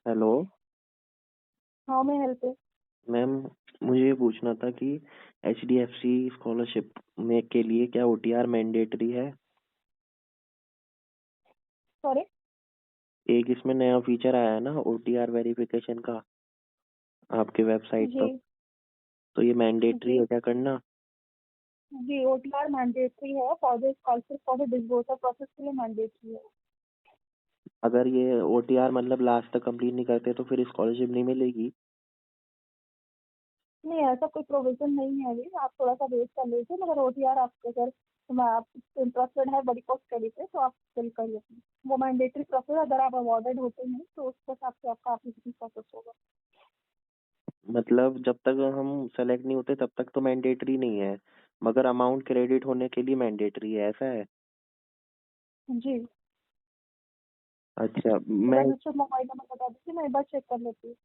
Hello how may help you? Ma'am, मुझे ये पूछना था कि एचडीएफसी स्कॉलरशिप में के लिए क्या ओटीआर मैंडेटरी है? सॉरी। एक इसमें नया फीचर आया है ना ओटीआर वेरिफिकेशन का आपके वेबसाइट जी। पर। तो ये मैंडेटरी जी। है क्या करना? जी, ओटीआर मैंडेटरी है for the scholarship for the disbursal process के लिए मैंडेटरी है। अगर ये ओटीआर मतलब लास्ट तक कंप्लीट नहीं करते तो फिर स्कॉलरशिप नहीं मिलेगी? नहीं, ऐसा कोई प्रोविजन नहीं है अभी। आप थोड़ा सा वेट कर लीजिए, मगर ओटीआर आपके अगर आप इंटरेस्टेड है बड़ी पोस्ट स्टडी पे तो आप फिल करिए। वो मैंडेटरी प्रोसेस, अगर आप अवॉर्डेड होते हैं तो उसके हिसाब से आपका एप्लीकेशन प्रोसेस होगा। मतलब जब तक हम सेलेक्ट नहीं होते तब तक तो मैंडेटरी नहीं है, मगर अमाउंट क्रेडिट होने के लिए मैंडेटरी है, ऐसा है? जी। अच्छा तो मैं रजिस्टर्ड मोबाइल नंबर बता दीजिए, मैं एक बार चेक कर लेती हूँ।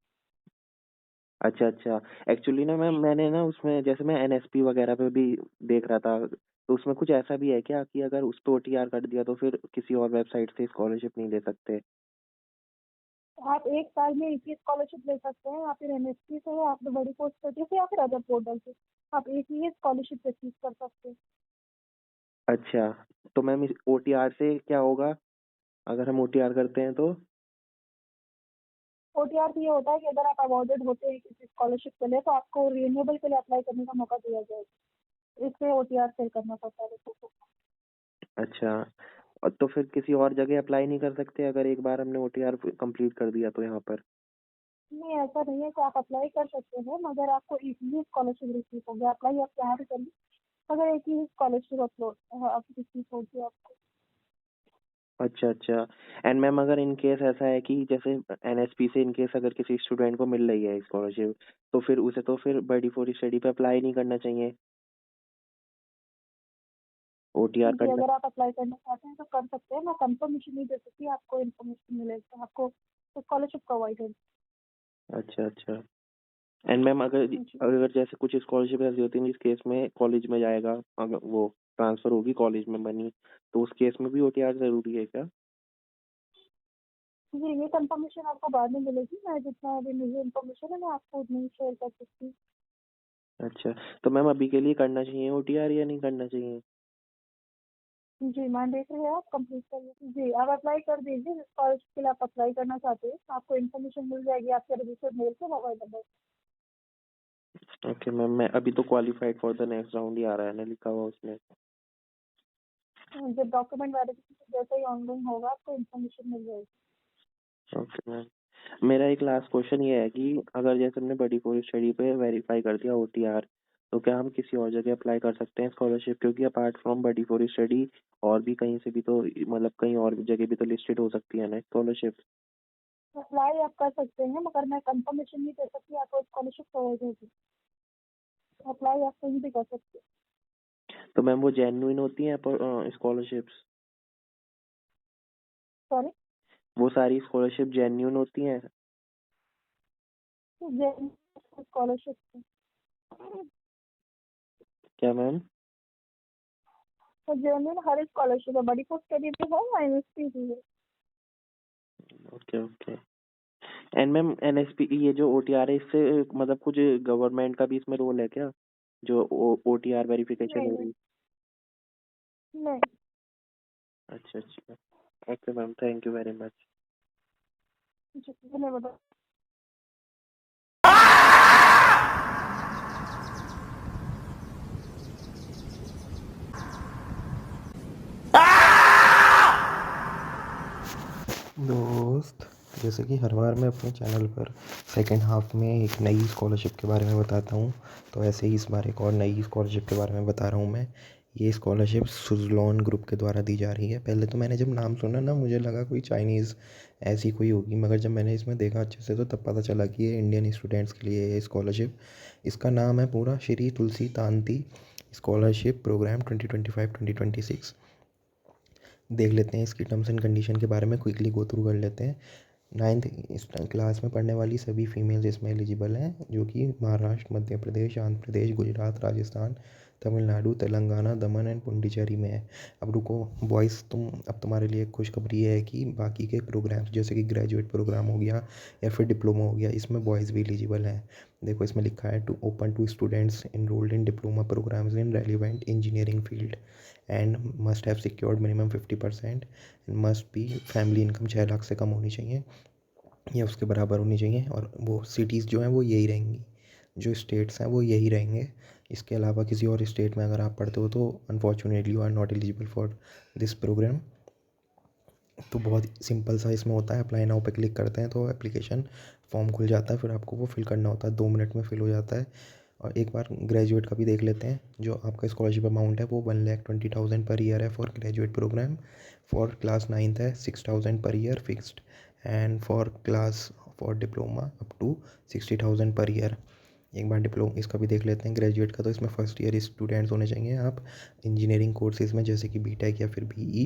अच्छा अच्छा। एक्चुअली ना मैम, मैंने ना उसमें जैसे मैं एनएसपी वगैरह पे भी देख रहा था, तो उसमें कुछ ऐसा भी है क्या कि अगर उस पे ओटीआर कर दिया तो फिर किसी और वेबसाइट से स्कॉलरशिप नहीं ले सकते? आप एक साल में एक ही स्कॉलरशिप ले सकते हैं, या फिर एमएसपी से, या फिर बड़ी पोस्ट स्टडी से, या फिर अदर पोर्टल से। आप एक ही स्कॉलरशिप रिसीव कर सकते हैं। अच्छा, तो मैम इस ओटीआर से क्या होगा अगर हम ओटीआर करते हैं तो? ओटीआर से ये होता है कि अगर आप अवॉर्डेड होते हैं किसी स्कॉलरशिप के लिए तो आपको रिन्यूएबल के लिए अप्लाई करने का मौका दिया जाएगा। इसलिए ओटीआर फिल करना पड़ता है लोगों को। अच्छा, तो फिर किसी और जगह अप्लाई नहीं कर सकते अगर एक बार हमने ओटीआर कंप्लीट कर दिया तो यहाँ पर? नहीं, ऐसा नहीं है कि आप अप्लाई कर सकते हैं, मगर आपको एक ही स्कॉलरशिप रिसीव होगी। अप्लाई आप यहाँ भी करिए, मगर एक ही स्कॉलरशिप अपलोड आप रिसीव होगी आपको। अच्छा अच्छा। एंड मैम, अगर इन केस ऐसा है कि जैसे एनएसपी से इन केस अगर किसी स्टूडेंट को मिल रही है स्कॉलरशिप, तो फिर उसे तो फिर बड़ी फोर स्टडी पे अप्लाई नहीं करना चाहिए, ओटीआर जी, करना? अगर आप अप्लाई करना चाहते हैं तो कर सकते हैं। मैं कंफर्मेशन नहीं दे सकती, आपको इन्फॉर्मेशन मिलेगा, आपको स्कॉलरशिप प्रोवाइड होगी। अच्छा अच्छा। एंड मैम, अगर जी। अगर जैसे कुछ स्कॉलरशिप ऐसी होती है जिस केस में कॉलेज में जाएगा, अगर वो ट्रांसफर होगी कॉलेज में बनी, तो उस केस में भी ओटीआर जरूरी है क्या? जी, ये कंफर्मेशन आपको बाद में मिलेगी। मैं जितना अभी मुझे इन्फॉर्मेशन है मैं आपको उतनी ही शेयर कर सकती हूँ। अच्छा, तो मैम अभी के लिए करना चाहिए ओटीआर या नहीं करना चाहिए? जी, मैंडेटरी है, आप कंप्लीट करिए। जी, आप अप्लाई कर दीजिए जिस कॉलेज के लिए आप अप्लाई करना चाहते हैं। आपको इन्फॉर्मेशन मिल जाएगी आपके रजिस्टर्ड मेल पे, मोबाइल नंबर। ओके मैम, मैं अभी तो qualified for the next round ही आ रहा है ना, लिखा हुआ उसमें। जब डॉक्यूमेंट वेरिफिकेशन जैसे ही ऑनलाइन होगा आपको इन्फॉर्मेशन मिल जाएगी। ओके मैम, मेरा एक लास्ट क्वेश्चन ये है कि अगर जैसे हमने बड़ी फोर स्टडी पे वेरीफाई कर दिया ओटीआर, तो क्या हम किसी और जगह अप्लाई कर सकते हैं स्कॉलरशिप? क्योंकि अपार्ट फ्रॉम बड़ी फोर स्टडी और भी कहीं से भी तो, मतलब कहीं और भी जगह भी तो लिस्टेड हो सकती है ना स्कॉलरशिप? अप्लाई आप कर सकते हैं, मगर मैं कंफर्मेशन नहीं दे सकती आपको स्कॉलरशिप प्रोवाइड होगी। अप्लाई आप कहीं भी कर सकते हैं। तो मैम वो जेन्युइन होती हैं स्कॉलरशिप्स? सॉरी। वो सारी स्कॉलरशिप जेन्युइन होती हैं? स्कॉलरशिप क्या मैम? तो जेन्युइन हर स्कॉलरशिप है, बड़ी पोस्ट स्टडी भी है, एमएसपी भी है। Okay okay. And ma'am, NSP ये जो ओटीआर है इससे मतलब कुछ गवर्नमेंट का भी इसमें रोल है क्या, जो ओटीआर वेरिफिकेशन नहीं हो नहीं। रही? नहीं। अच्छा अच्छा। Okay ma'am, thank you very much. जी, धन्यवाद। दोस्त, जैसे कि हर बार मैं अपने चैनल पर सेकंड हाफ में एक नई स्कॉलरशिप के बारे में बताता हूँ, तो ऐसे ही इस बार एक और नई स्कॉलरशिप के बारे में बता रहा हूँ मैं। ये स्कॉलरशिप सुज़लोन ग्रुप के द्वारा दी जा रही है। पहले तो मैंने जब नाम सुना ना, मुझे लगा कोई चाइनीज़ ऐसी कोई होगी, मगर जब मैंने इसमें देखा अच्छे से तो तब पता चला कि ये इंडियन स्टूडेंट्स के लिए ये स्कॉलरशिप। इसका नाम है पूरा श्री तुलसी तांती स्कॉलरशिप प्रोग्राम 2025-2026। देख लेते हैं इसकी टर्म्स एंड कंडीशन के बारे में, क्विकली गो थ्रू कर लेते हैं। नाइन्थ क्लास में पढ़ने वाली सभी फीमेल्स इसमें एलिजिबल हैं, जो कि महाराष्ट्र, मध्य प्रदेश, आंध्र प्रदेश, गुजरात, राजस्थान, तमिलनाडु, तेलंगाना, दमन एंड पुडुचेरी में है। अब रुको बॉयज़, अब तुम्हारे लिए खुशखबरी ये है कि बाकी के प्रोग्राम्स जैसे कि ग्रेजुएट प्रोग्राम हो गया या फिर डिप्लोमा हो गया, इसमें बॉयज़ भी एलिजिबल हैं। देखो इसमें लिखा है to open to students enrolled in diploma programmes in relevant engineering field and must have secured minimum 50% and must be family income 6 lakh से कम होनी चाहिए या उसके बराबर होनी चाहिए, और वो सिटीज़ जो हैं वो यही रहेंगी, जो स्टेट्स हैं वो यही रहेंगे। इसके अलावा किसी और स्टेट में अगर आप पढ़ते हो तो unfortunately you are not eligible for this programme. तो बहुत सिंपल सा इसमें होता है, अप्लाई नाउ पे क्लिक करते हैं तो एप्लीकेशन फॉर्म खुल जाता है, फिर आपको वो फिल करना होता है, 2 मिनट में फिल हो जाता है। और एक बार ग्रेजुएट का भी देख लेते हैं। जो आपका स्कॉलरशिप अमाउंट है वो 1,20,000 पर ईयर है for graduate programme. For class 9th है 6,000 per year fixed and for diploma up to 60,000 per year. एक बार डिप्लोमा इसका भी देख लेते हैं ग्रेजुएट का। तो इसमें फर्स्ट ईयर स्टूडेंट्स होने चाहिए आप इंजीनियरिंग कोर्सेज़ में, जैसे कि बीटेक या फिर बीई,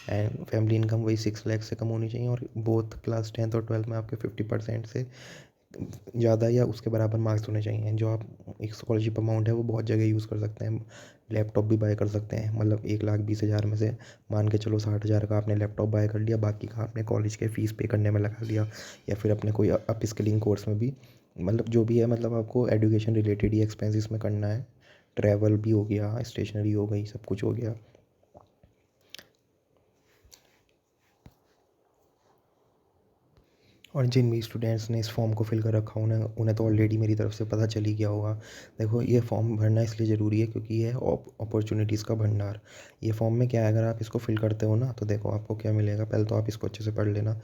एंड फैमिली इनकम वही 6 लाख से कम होनी चाहिए, और बोथ क्लास 10th और 12th में आपके 50% से ज़्यादा या उसके बराबर मार्क्स होने चाहिए। जो आप एक स्कॉलरशिप अमाउंट है वो बहुत जगह यूज़ कर सकते हैं। लैपटॉप भी बाय कर सकते हैं, मतलब 1,20,000 में से मान के चलो 60,000 का आपने लैपटॉप बाय कर लिया, बाकी का आपने कॉलेज के फ़ीस पे करने में लगा लिया, या फिर अपने कोई अप स्किलिंग कोर्स में भी, मतलब जो भी है, मतलब आपको एजुकेशन रिलेटेड ही एक्सपेंस इसमें करना है। ट्रैवल भी हो गया, स्टेशनरी हो गई, सब कुछ हो गया। और जिन भी स्टूडेंट्स ने इस फॉर्म को फिल कर रखा उन्हें उन्हें तो ऑलरेडी मेरी तरफ से पता चल ही गया होगा। देखो ये फॉर्म भरना इसलिए ज़रूरी है क्योंकि ये है अपॉर्चुनिटीज़ का भंडार। ये फॉर्म में क्या है, अगर आप इसको फिल करते हो ना तो देखो आपको क्या मिलेगा। पहले तो आप इसको अच्छे से पढ़ लेना।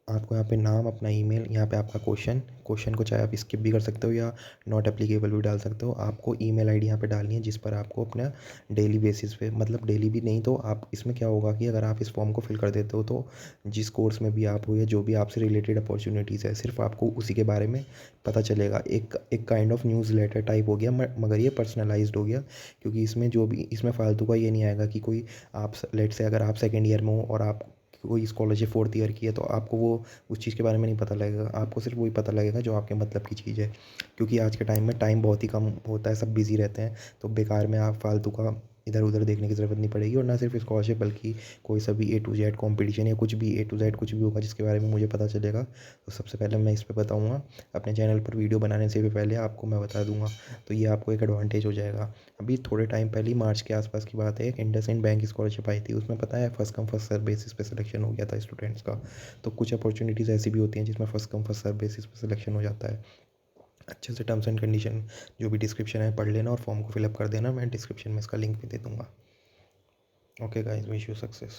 आपको यहाँ पे नाम, अपना ईमेल, यहाँ पे आपका क्वेश्चन को चाहे आप स्किप भी कर सकते हो या नॉट एप्लीकेबल भी डाल सकते हो। आपको ईमेल आईडी यहाँ पे डालनी है जिस पर आपको अपना डेली बेसिस पे, मतलब डेली भी नहीं तो आप इसमें क्या होगा कि अगर आप इस फॉर्म को फिल कर देते हो तो जिस कोर्स में भी आप हो या जो भी आपसे रिलेटेड अपॉर्चुनिटीज़ है सिर्फ आपको उसी के बारे में पता चलेगा। एक kind of newsletter type हो गया, मगर ये पर्सनलाइज्ड हो गया, क्योंकि इसमें जो भी इसमें फालतू का ये नहीं आएगा कि कोई आप लेट से अगर आप सेकेंड ईयर में हो और आप कोई स्कॉलरशिप 4th ईयर की है तो आपको वो उस चीज़ के बारे में नहीं पता लगेगा। आपको सिर्फ वही पता लगेगा जो आपके मतलब की चीज़ है, क्योंकि आज के टाइम में टाइम बहुत ही कम होता है, सब बिज़ी रहते हैं। तो बेकार में आप फालतू का इधर उधर देखने की ज़रूरत नहीं पड़ेगी। और ना सिर्फ स्कॉलरशिप बल्कि कोई सा भी A to Z कॉम्पिटिशन या कुछ भी A to Z कुछ भी होगा जिसके बारे में मुझे पता चलेगा तो सबसे पहले मैं इस पर बताऊँगा। अपने चैनल पर वीडियो बनाने से भी पहले आपको मैं बता दूँगा, तो ये आपको एक एडवांटेज हो जाएगा। अभी थोड़े टाइम पहले ही मार्च के आसपास की बात है, एक इंडसइंड बैंक स्कॉलरशिप आई थी। उसमें पता है first come first serve basis पे सिलेक्शन हो गया था स्टूडेंट्स का। तो कुछ अपॉर्चुनिटीज़ ऐसी भी होती हैं जिसमें first come first serve basis पे सिलेक्शन हो जाता है। अच्छे से टर्म्स एंड कंडीशन जो भी डिस्क्रिप्शन है पढ़ लेना और फॉर्म को फिलअप कर देना। मैं डिस्क्रिप्शन में इसका लिंक भी दे दूँगा। Okay guys, wish you success.